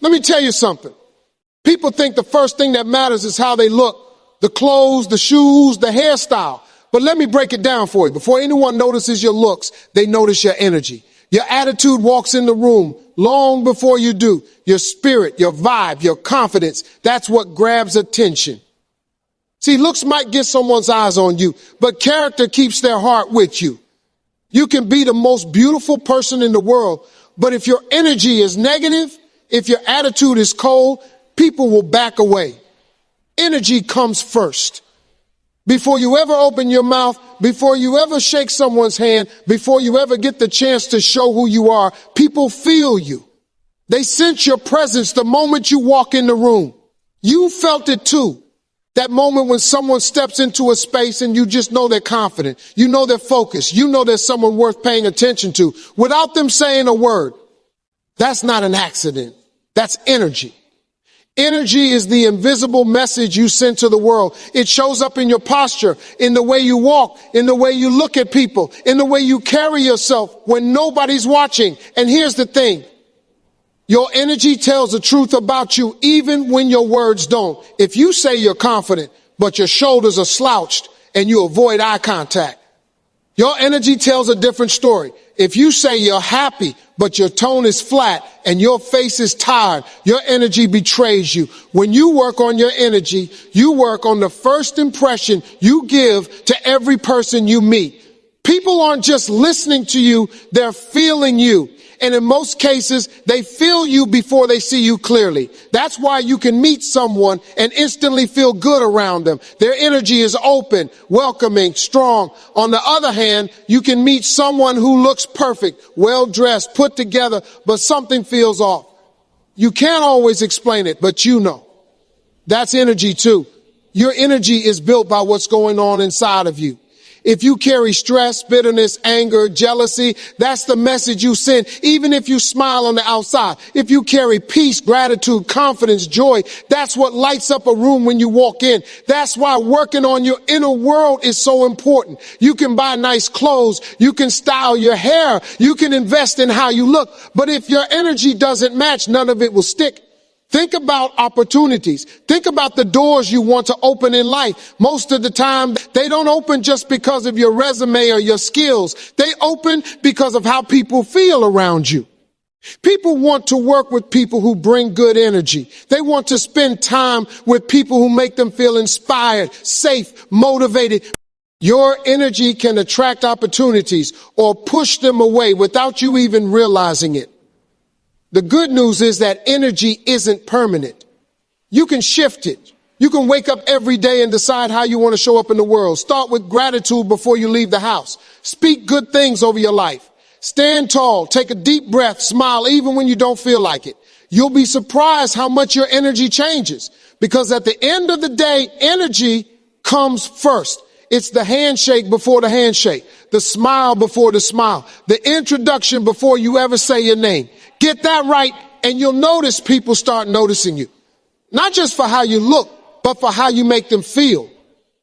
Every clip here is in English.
Let me tell you something. People think the first thing that matters is how they look, the clothes, the shoes, the hairstyle. But let me break it down for you. Before anyone notices your looks, they notice your energy. Your attitude walks in the room long before you do. Your spirit, your vibe, your confidence, that's what grabs attention. See, looks might get someone's eyes on you, but character keeps their heart with you. You can be the most beautiful person in the world, but if your energy is negative, if your attitude is cold, people will back away. Energy comes first. Before you ever open your mouth, before you ever shake someone's hand, before you ever get the chance to show who you are, people feel you. They sense your presence the moment you walk in the room. You felt it too. That moment when someone steps into a space and you just know they're confident. You know they're focused. You know there's someone worth paying attention to without them saying a word. That's not an accident. That's energy. Energy is the invisible message you send to the world. It shows up in your posture, in the way you walk, in the way you look at people, in the way you carry yourself when nobody's watching. And here's the thing. Your energy tells the truth about you even when your words don't. If you say you're confident, but your shoulders are slouched and you avoid eye contact, your energy tells a different story. If you say you're happy, but your tone is flat and your face is tired, your energy betrays you. When you work on your energy, you work on the first impression you give to every person you meet. People aren't just listening to you, they're feeling you. And in most cases, they feel you before they see you clearly. That's why you can meet someone and instantly feel good around them. Their energy is open, welcoming, strong. On the other hand, you can meet someone who looks perfect, well-dressed, put together, but something feels off. You can't always explain it, but you know. That's energy too. Your energy is built by what's going on inside of you. If you carry stress, bitterness, anger, jealousy, that's the message you send, even if you smile on the outside. If you carry peace, gratitude, confidence, joy, that's what lights up a room when you walk in. That's why working on your inner world is so important. You can buy nice clothes, you can style your hair, you can invest in how you look, but if your energy doesn't match, none of it will stick. Think about opportunities. Think about the doors you want to open in life. Most of the time, they don't open just because of your resume or your skills. They open because of how people feel around you. People want to work with people who bring good energy. They want to spend time with people who make them feel inspired, safe, motivated. Your energy can attract opportunities or push them away without you even realizing it. The good news is that energy isn't permanent. You can shift it. You can wake up every day and decide how you want to show up in the world. Start with gratitude before you leave the house. Speak good things over your life. Stand tall. Take a deep breath. Smile even when you don't feel like it. You'll be surprised how much your energy changes, because at the end of the day, energy comes first. It's the handshake before the handshake, the smile before the smile, the introduction before you ever say your name. Get that right, and you'll notice people start noticing you. Not just for how you look, but for how you make them feel.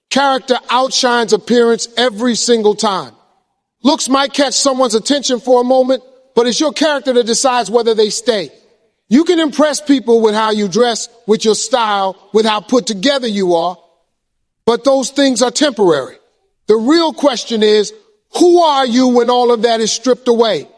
Character outshines appearance every single time. Looks might catch someone's attention for a moment, but it's your character that decides whether they stay. You can impress people with how you dress, with your style, with how put together you are, but those things are temporary. The real question is, who are you when all of that is stripped away?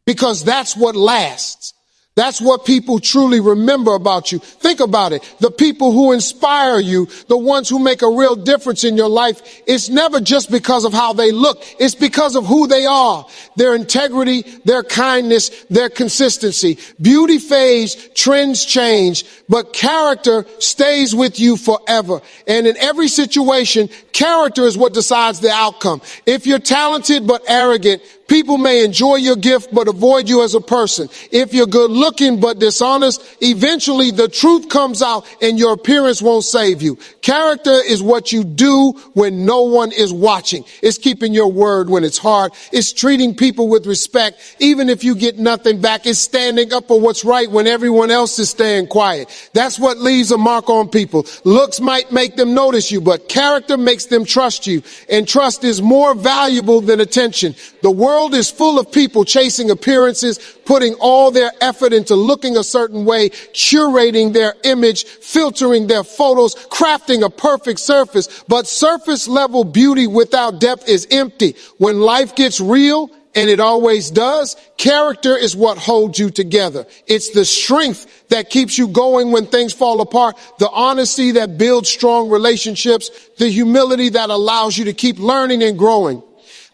Because that's what lasts. That's what people truly remember about you. Think about it. The people who inspire you, the ones who make a real difference in your life, it's never just because of how they look. It's because of who they are, their integrity, their kindness, their consistency. Beauty fades, trends change, but character stays with you forever. And in every situation, character is what decides the outcome. If you're talented but arrogant, people may enjoy your gift but avoid you as a person. If you're good looking but dishonest, eventually the truth comes out and your appearance won't save you. Character is what you do when no one is watching. It's keeping your word when it's hard. It's treating people with respect even if you get nothing back. It's standing up for what's right when everyone else is staying quiet. That's what leaves a mark on people. Looks might make them notice you, but character makes them trust you. And trust is more valuable than attention. The world world is full of people chasing appearances, putting all their effort into looking a certain way, curating their image, filtering their photos, crafting a perfect surface. But surface level beauty without depth is empty. When life gets real, and it always does, character is what holds you together. It's the strength that keeps you going when things fall apart, the honesty that builds strong relationships, the humility that allows you to keep learning and growing.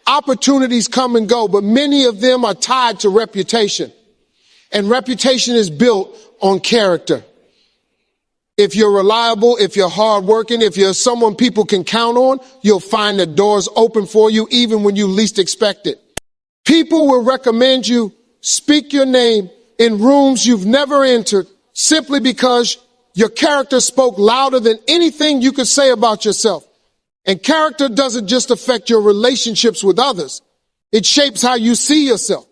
Opportunities come and go, but many of them are tied to reputation. And reputation is built on character. If you're reliable, if you're hardworking, if you're someone people can count on, you'll find the doors open for you even when you least expect it. People will recommend you speak your name in rooms you've never entered simply because your character spoke louder than anything you could say about yourself. And character doesn't just affect your relationships with others. It shapes how you see yourself.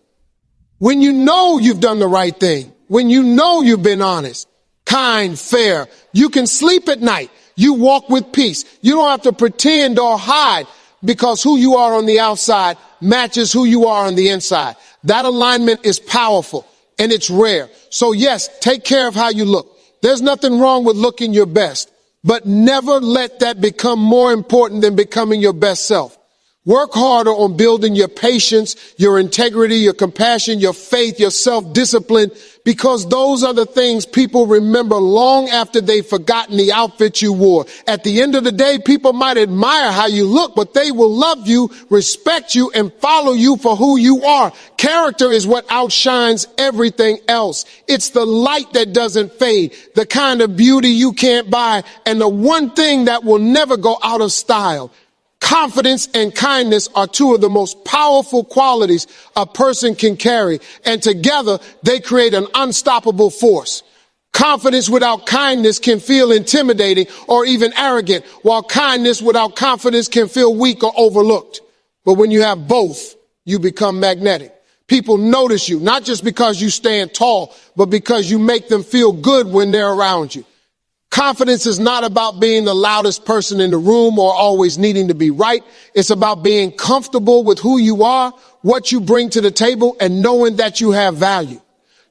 When you know you've done the right thing, when you know you've been honest, kind, fair, you can sleep at night. You walk with peace. You don't have to pretend or hide because who you are on the outside matches who you are on the inside. That alignment is powerful and it's rare. So yes, take care of how you look. There's nothing wrong with looking your best, but never let that become more important than becoming your best self. Work harder on building your patience, your integrity, your compassion, your faith, your self-discipline, because those are the things people remember long after they've forgotten the outfit you wore. At the end of the day, people might admire how you look, but they will love you, respect you, and follow you for who you are. Character is what outshines everything else. It's the light that doesn't fade, the kind of beauty you can't buy, and the one thing that will never go out of style. Confidence and kindness are two of the most powerful qualities a person can carry, and together they create an unstoppable force. Confidence without kindness can feel intimidating or even arrogant, while kindness without confidence can feel weak or overlooked. But when you have both, you become magnetic. People notice you, not just because you stand tall, but because you make them feel good when they're around you. Confidence is not about being the loudest person in the room or always needing to be right. It's about being comfortable with who you are, what you bring to the table, and knowing that you have value.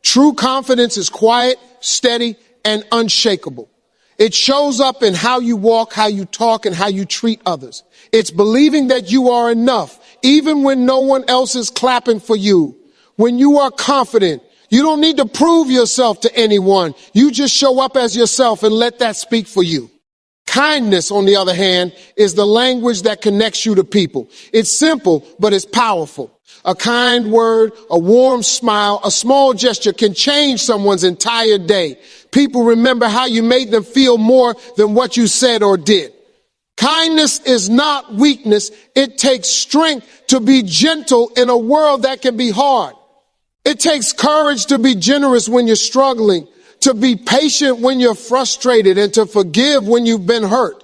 True confidence is quiet, steady, and unshakable. It shows up in how you walk, how you talk, and how you treat others. It's believing that you are enough, even when no one else is clapping for you. When you are confident, you don't need to prove yourself to anyone. You just show up as yourself and let that speak for you. Kindness, on the other hand, is the language that connects you to people. It's simple, but it's powerful. A kind word, a warm smile, a small gesture can change someone's entire day. People remember how you made them feel more than what you said or did. Kindness is not weakness. It takes strength to be gentle in a world that can be hard. It takes courage to be generous when you're struggling, to be patient when you're frustrated, and to forgive when you've been hurt.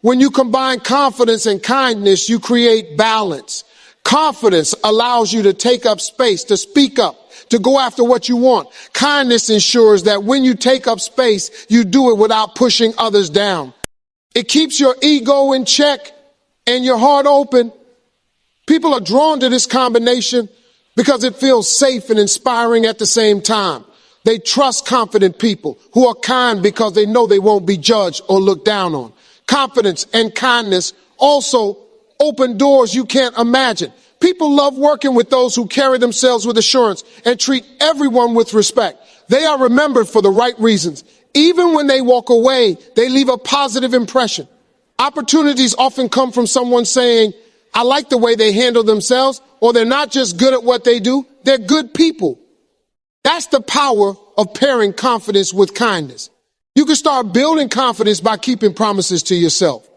When you combine confidence and kindness, you create balance. Confidence allows you to take up space, to speak up, to go after what you want. Kindness ensures that when you take up space, you do it without pushing others down. It keeps your ego in check and your heart open. People are drawn to this combination because it feels safe and inspiring at the same time. They trust confident people who are kind because they know they won't be judged or looked down on. Confidence and kindness also open doors you can't imagine. People love working with those who carry themselves with assurance and treat everyone with respect. They are remembered for the right reasons. Even when they walk away, they leave a positive impression. Opportunities often come from someone saying, I like the way they handle themselves, or they're not just good at what they do, they're good people. That's the power of pairing confidence with kindness. You can start building confidence by keeping promises to yourself.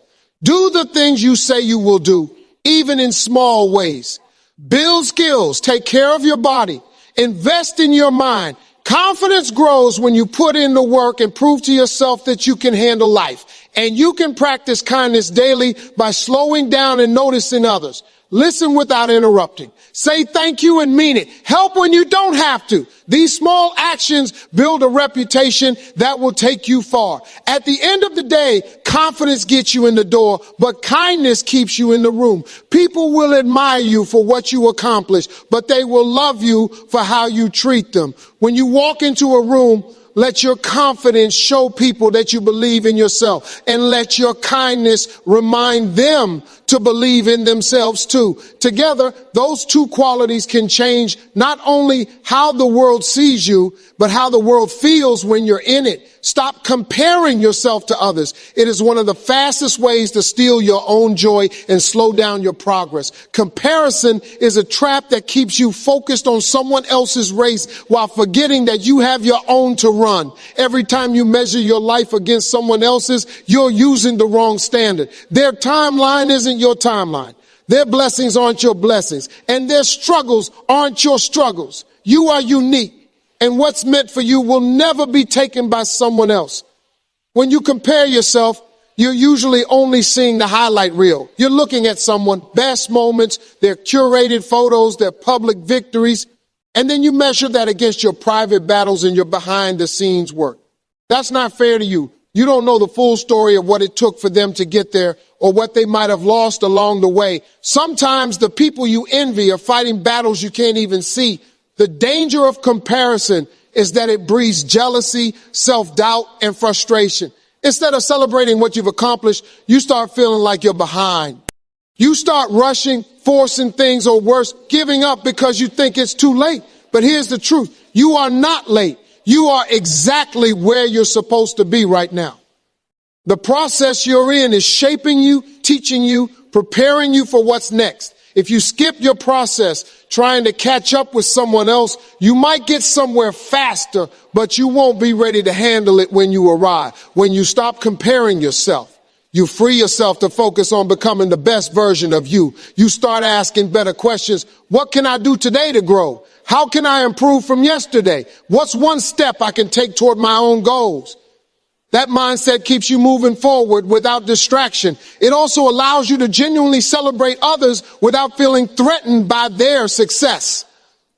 Do the things you say you will do, even in small ways. Build skills, take care of your body, invest in your mind. Confidence grows when you put in the work and prove to yourself that you can handle life. And you can practice kindness daily by slowing down and noticing others. Listen without interrupting. Say thank you and mean it. Help when you don't have to. These small actions build a reputation that will take you far. At the end of the day, Confidence gets you in the door, but kindness keeps you in the room. People will admire you for what you accomplish, but they will love you for how you treat them. When you walk into a room, let your confidence show people that you believe in yourself, and let your kindness remind them to believe in themselves too. Together, those two qualities can change not only how the world sees you, but how the world feels when you're in it. Stop comparing yourself to others. It is one of the fastest ways to steal your own joy and slow down your progress. Comparison is a trap that keeps you focused on someone else's race while forgetting that you have your own to run. Every time you measure your life against someone else's, you're using the wrong standard. Their timeline isn't your timeline. Their blessings aren't your blessings, and their struggles aren't your struggles. You are unique, and what's meant for you will never be taken by someone else. When you compare yourself, you're usually only seeing the highlight reel. You're looking at someone's best moments, their curated photos, their public victories, and then you measure that against your private battles and your behind the scenes work. That's not fair to you. You don't know the full story of what it took for them to get there, or what they might have lost along the way. Sometimes the people you envy are fighting battles you can't even see. The danger of comparison is that it breeds jealousy, self-doubt, and frustration. Instead of celebrating what you've accomplished, you start feeling like you're behind. You start rushing, forcing things, or worse, giving up because you think it's too late. But here's the truth. You are not late. You are exactly where you're supposed to be right now. The process you're in is shaping you, teaching you, preparing you for what's next. If you skip your process trying to catch up with someone else, you might get somewhere faster, but you won't be ready to handle it when you arrive. When you stop comparing yourself, you free yourself to focus on becoming the best version of you. You start asking better questions. What can I do today to grow? How can I improve from yesterday? What's one step I can take toward my own goals? That mindset keeps you moving forward without distraction. It also allows you to genuinely celebrate others without feeling threatened by their success.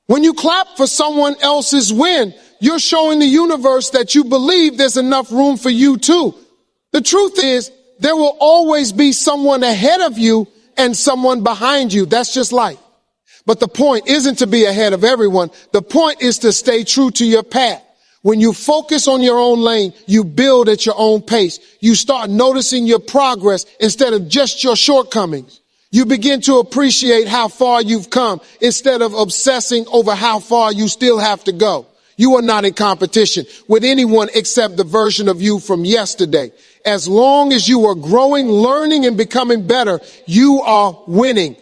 When you clap for someone else's win, you're showing the universe that you believe there's enough room for you too. The truth is, there will always be someone ahead of you and someone behind you. That's just life. But the point isn't to be ahead of everyone. The point is to stay true to your path. When you focus on your own lane, you build at your own pace. You start noticing your progress instead of just your shortcomings. You begin to appreciate how far you've come instead of obsessing over how far you still have to go. You are not in competition with anyone except the version of you from yesterday. As long as you are growing, learning, and becoming better, you are winning.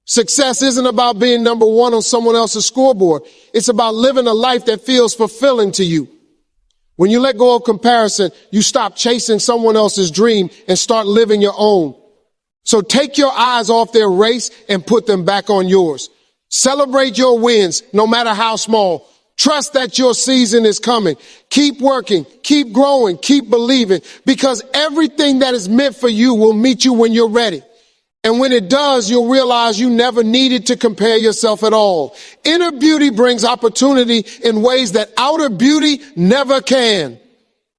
Success isn't about being number one on someone else's scoreboard. It's about living a life that feels fulfilling to you. When you let go of comparison, you stop chasing someone else's dream and start living your own. So take your eyes off their race and put them back on yours. Celebrate your wins, no matter how small. Trust that your season is coming. Keep working, keep growing, keep believing, because everything that is meant for you will meet you when you're ready. And when it does, you'll realize you never needed to compare yourself at all. Inner beauty brings opportunity in ways that outer beauty never can.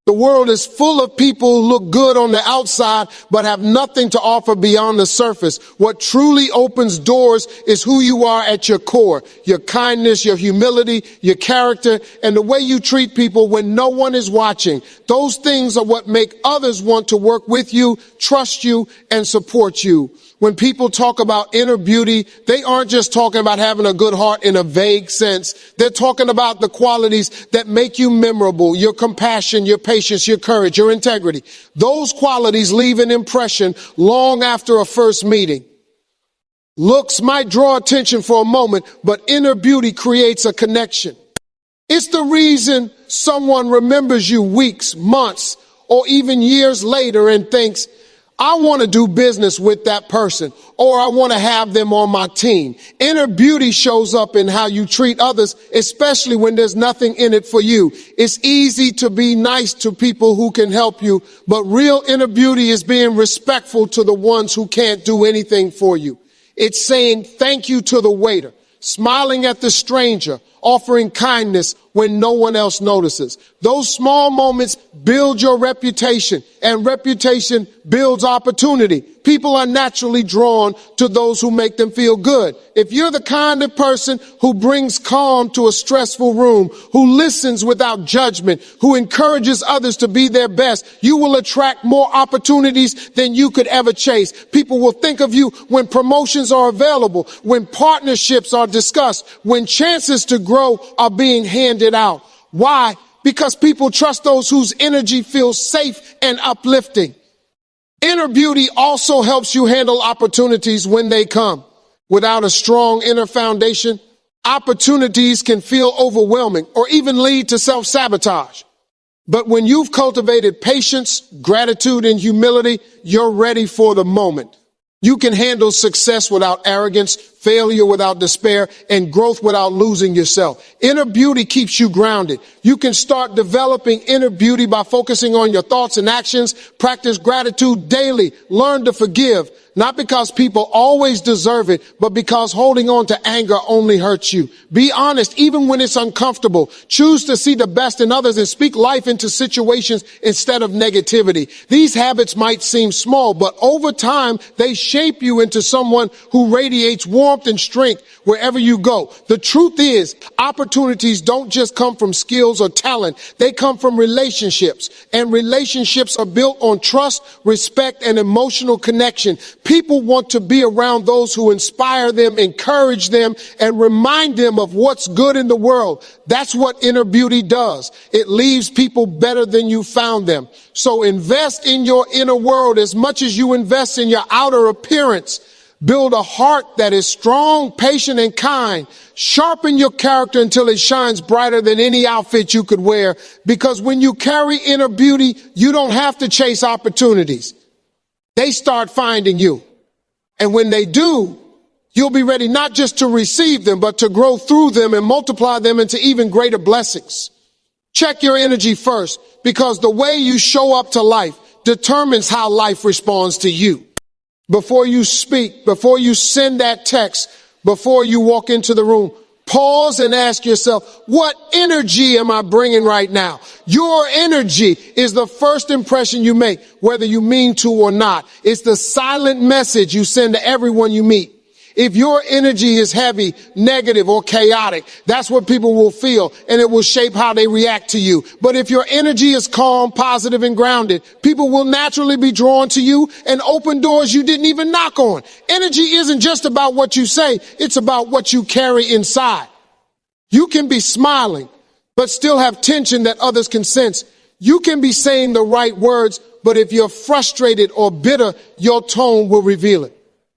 The world is full of people who look good on the outside, but have nothing to offer beyond the surface. What truly opens doors is who you are at your core, your kindness, your humility, your character, and the way you treat people when no one is watching. Those things are what make others want to work with you, trust you, and support you. When people talk about inner beauty, they aren't just talking about having a good heart in a vague sense. They're talking about the qualities that make you memorable, your compassion, your patience, your courage, your integrity. Those qualities leave an impression long after a first meeting. Looks might draw attention for a moment, but inner beauty creates a connection. It's the reason someone remembers you weeks, months, or even years later and thinks, I want to do business with that person, or I want to have them on my team. Inner beauty shows up in how you treat others, especially when there's nothing in it for you. It's easy to be nice to people who can help you, but real inner beauty is being respectful to the ones who can't do anything for you. It's saying thank you to the waiter, smiling at the stranger, offering kindness when no one else notices. Those small moments build your reputation, and reputation builds opportunity. People are naturally drawn to those who make them feel good. If you're the kind of person who brings calm to a stressful room, who listens without judgment, who encourages others to be their best, you will attract more opportunities than you could ever chase. People will think of you when promotions are available, when partnerships are discussed, when chances to grow are being handed out. Why? Because people trust those whose energy feels safe and uplifting. Inner beauty also helps you handle opportunities when they come. Without a strong inner foundation, opportunities can feel overwhelming or even lead to self-sabotage. But when you've cultivated patience, gratitude, and humility, you're ready for the moment. You can handle success without arrogance, failure without despair, and growth without losing yourself. Inner beauty keeps you grounded. You can start developing inner beauty by focusing on your thoughts and actions. Practice gratitude daily. Learn to forgive, not because people always deserve it, but because holding on to anger only hurts you. Be honest, even when it's uncomfortable. Choose to see the best in others and speak life into situations instead of negativity. These habits might seem small, but over time, they shape you into someone who radiates warmth and strength wherever you go. The truth is, opportunities don't just come from skills or talent. They come from relationships, and relationships are built on trust, respect, and emotional connection. People want to be around those who inspire them, encourage them, and remind them of what's good in the world. That's what inner beauty does. It leaves people better than you found them. So invest in your inner world as much as you invest in your outer appearance. Build a heart that is strong, patient, and kind. Sharpen your character until it shines brighter than any outfit you could wear. Because when you carry inner beauty, you don't have to chase opportunities. They start finding you. And when they do, you'll be ready not just to receive them, but to grow through them and multiply them into even greater blessings. Check your energy first, because the way you show up to life determines how life responds to you. Before you speak, before you send that text, before you walk into the room, pause and ask yourself, what energy am I bringing right now? Your energy is the first impression you make, whether you mean to or not. It's the silent message you send to everyone you meet. If your energy is heavy, negative, or chaotic, that's what people will feel, and it will shape how they react to you. But if your energy is calm, positive, and grounded, people will naturally be drawn to you and open doors you didn't even knock on. Energy isn't just about what you say, it's about what you carry inside. You can be smiling, but still have tension that others can sense. You can be saying the right words, but if you're frustrated or bitter, your tone will reveal it.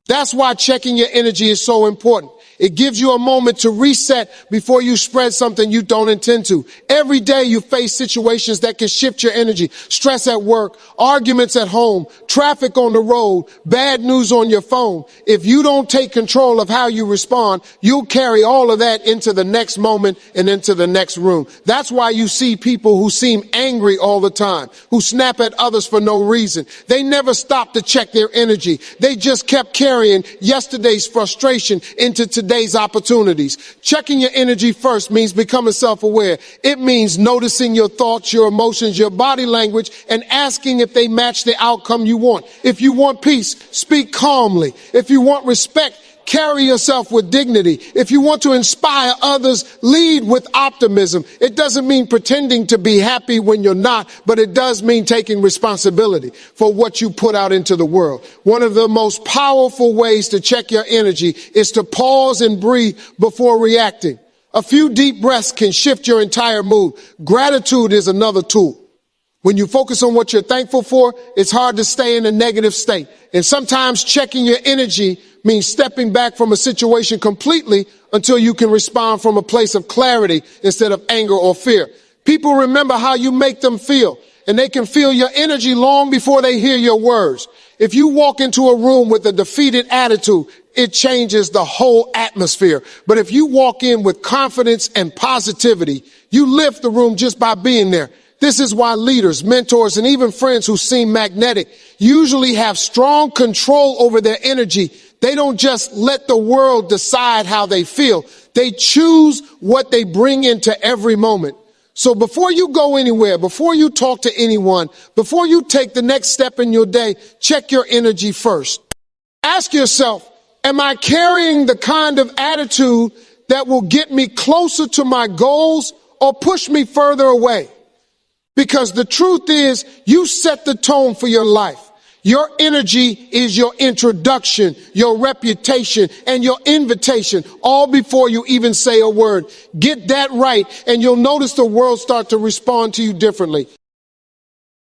That's why checking your energy is so important. It gives you a moment to reset before you spread something you don't intend to. Every day you face situations that can shift your energy. Stress at work, arguments at home, traffic on the road, bad news on your phone. If you don't take control of how you respond, you'll carry all of that into the next moment and into the next room. That's why you see people who seem angry all the time, who snap at others for no reason. They never stopped to check their energy. They just kept carrying yesterday's frustration into today's opportunities. Checking your energy first means becoming self-aware. It means noticing your thoughts, your emotions, your body language, and asking if they match the outcome you want. If you want peace, speak calmly. If you want respect, carry yourself with dignity. If you want to inspire others, lead with optimism. It doesn't mean pretending to be happy when you're not, but it does mean taking responsibility for what you put out into the world. One of the most powerful ways to check your energy is to pause and breathe before reacting. A few deep breaths can shift your entire mood. Gratitude is another tool. When you focus on what you're thankful for, it's hard to stay in a negative state. And sometimes checking your energy means stepping back from a situation completely until you can respond from a place of clarity instead of anger or fear. People remember how you make them feel, and they can feel your energy long before they hear your words. If you walk into a room with a defeated attitude, it changes the whole atmosphere. But if you walk in with confidence and positivity, you lift the room just by being there. This is why leaders, mentors, and even friends who seem magnetic usually have strong control over their energy. They don't just let the world decide how they feel. They choose what they bring into every moment. So before you go anywhere, before you talk to anyone, before you take the next step in your day, check your energy first. Ask yourself, am I carrying the kind of attitude that will get me closer to my goals or push me further away? Because the truth is, you set the tone for your life. Your energy is your introduction, your reputation, and your invitation, all before you even say a word. Get that right, and you'll notice the world start to respond to you differently.